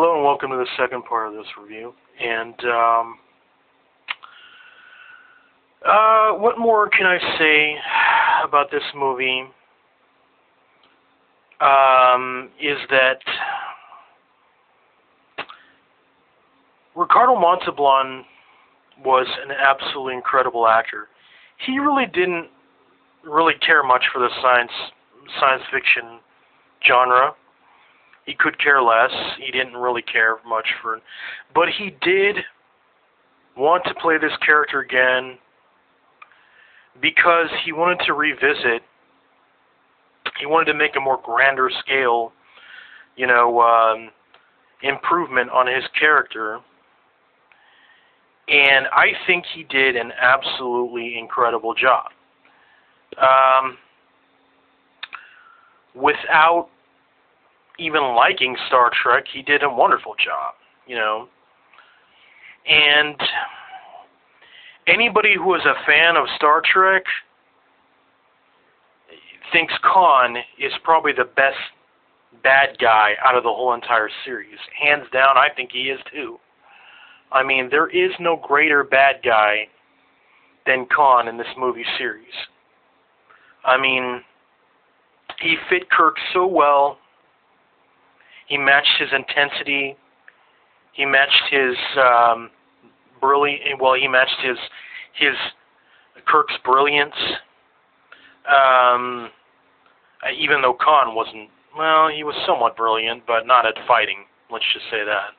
Hello and welcome to the second part of this review. And what more can I say about this movie? Is that Ricardo Montalban was an absolutely incredible actor. He really didn't care much for the science fiction genre. He could care less. He didn't really care much for it. But he did want to play this character again because he wanted to revisit. He wanted to make a more grander scale, improvement on his character. And I think he did an absolutely incredible job. Without even liking Star Trek, he did a wonderful job, And anybody who is a fan of Star Trek thinks Kahn is probably the best bad guy out of the whole entire series. Hands down, I think he is too. I mean, there is no greater bad guy than Kahn in this movie series. I mean, he fit Kirk so well. He matched his intensity. He matched his he matched his Kirk's brilliance. Even though Kahn wasn't, he was somewhat brilliant, but not at fighting. Let's just say that.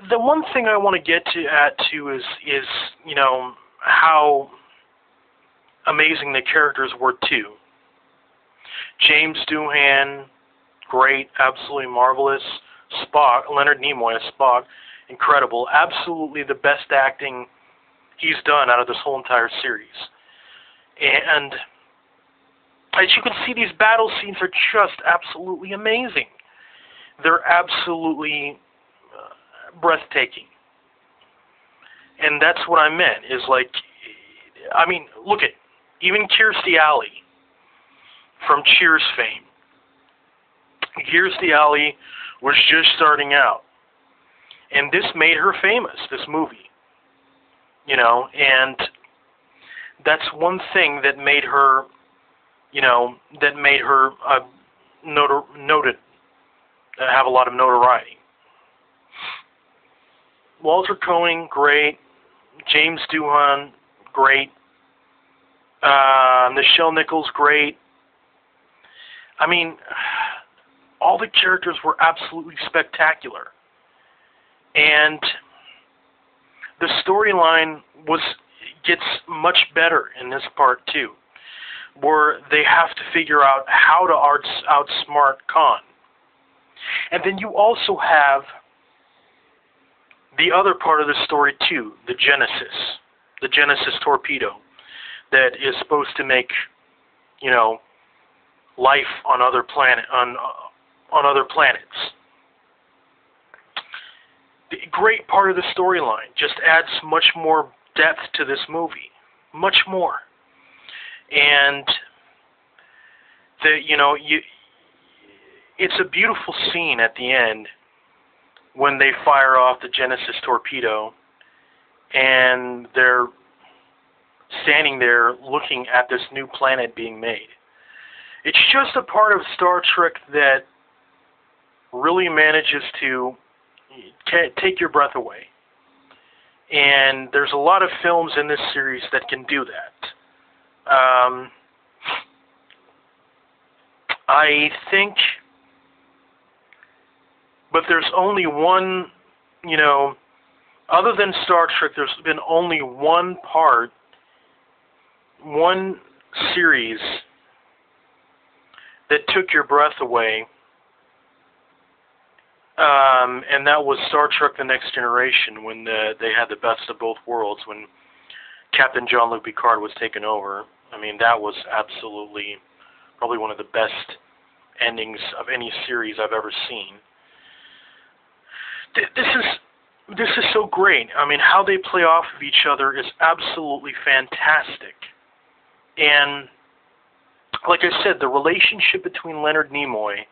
The one thing I want to get to is how amazing the characters were too. James Doohan, great, absolutely marvelous. Spock, Leonard Nimoy as Spock, incredible. Absolutely the best acting he's done out of this whole entire series. And as you can see, these battle scenes are just absolutely amazing. They're absolutely breathtaking. And that's what I meant, is look at, even Kirstie Alley from Cheers fame. Kirstie Alley was just starting out. And this made her famous, this movie. And that's one thing that made her, noted, have a lot of notoriety. Walter Koenig, great. James Doohan, great. Nichelle Nichols, great. I mean, all the characters were absolutely spectacular. And the storyline gets much better in this part too, where they have to figure out how to outsmart Kahn. And then you also have the other part of the story too, the Genesis torpedo that is supposed to make, life on other other planets. The great part of the storyline just adds much more depth to this movie, much more. And it's a beautiful scene at the end when they fire off the Genesis torpedo and they're standing there looking at this new planet being made. It's just a part of Star Trek that really manages to take your breath away. And there's a lot of films in this series that can do that. I think, but there's only one, other than Star Trek, there's been only one series that took your breath away, and that was Star Trek The Next Generation, when they had the best of both worlds, when Captain Jean-Luc Picard was taken over. I mean, that was absolutely probably one of the best endings of any series I've ever seen. This is so great. I mean, how they play off of each other is absolutely fantastic. And like I said, the relationship between Leonard Nimoy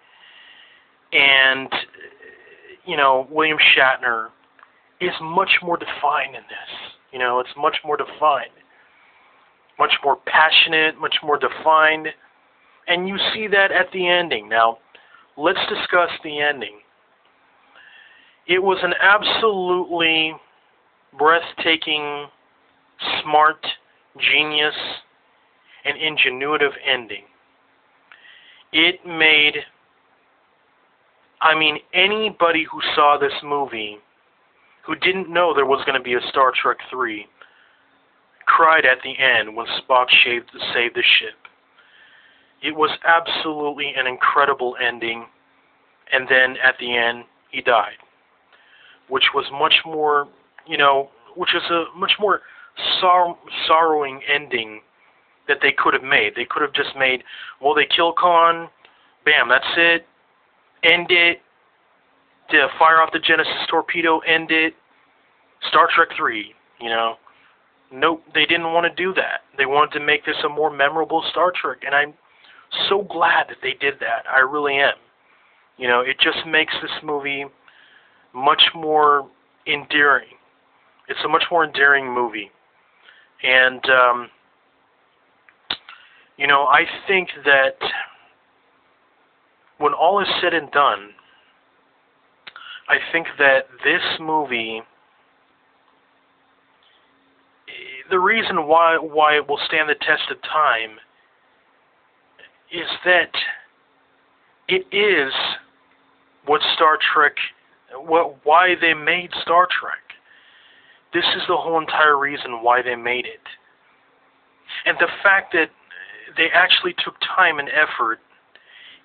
and, William Shatner is much more defined in this. It's much more defined, much more passionate, much more defined, and you see that at the ending. Now, let's discuss the ending. It was an absolutely breathtaking, smart, genius, and ingenuitive ending. It made, anybody who saw this movie who didn't know there was going to be a Star Trek 3 cried at the end when Spock saved the ship. It was absolutely an incredible ending, and then at the end, he died, which was much more, which is a much more sorrowing ending that they could have made. They could have just made, well, they kill Kahn, bam, that's it, end it, to fire off the Genesis torpedo, end it, Star Trek 3, Nope, they didn't want to do that. They wanted to make this a more memorable Star Trek, and I'm so glad that they did that. I really am. It just makes this movie much more endearing. It's a much more endearing movie. And, I think that when all is said and done, I think that this movie, the reason why it will stand the test of time is that it is what Star Trek, why they made Star Trek. This is the whole entire reason why they made it. And the fact that they actually took time and effort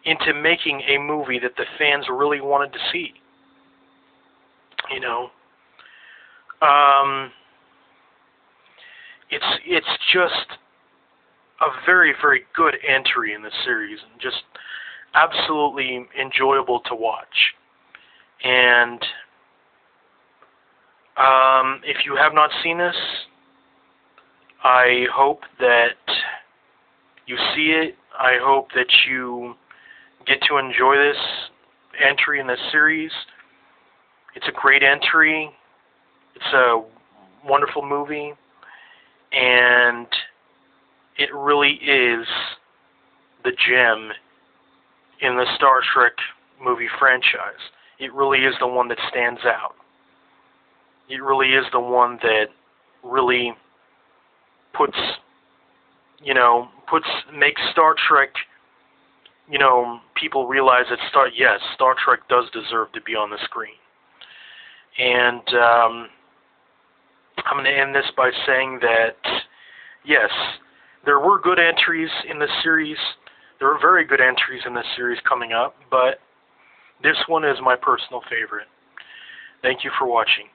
into making a movie that the fans really wanted to see. It's just a very, very good entry in the series, and just absolutely enjoyable to watch. And if you have not seen this, I hope that you see it. I hope that you get to enjoy this entry in the series. It's a great entry. It's a wonderful movie. And it really is the gem in the Star Trek movie franchise. It really is the one that stands out. It really is the one that really makes Star Trek, people realize that Star Trek does deserve to be on the screen. And I'm going to end this by saying that, yes, there were good entries in the series. There are very good entries in this series coming up, but this one is my personal favorite. Thank you for watching.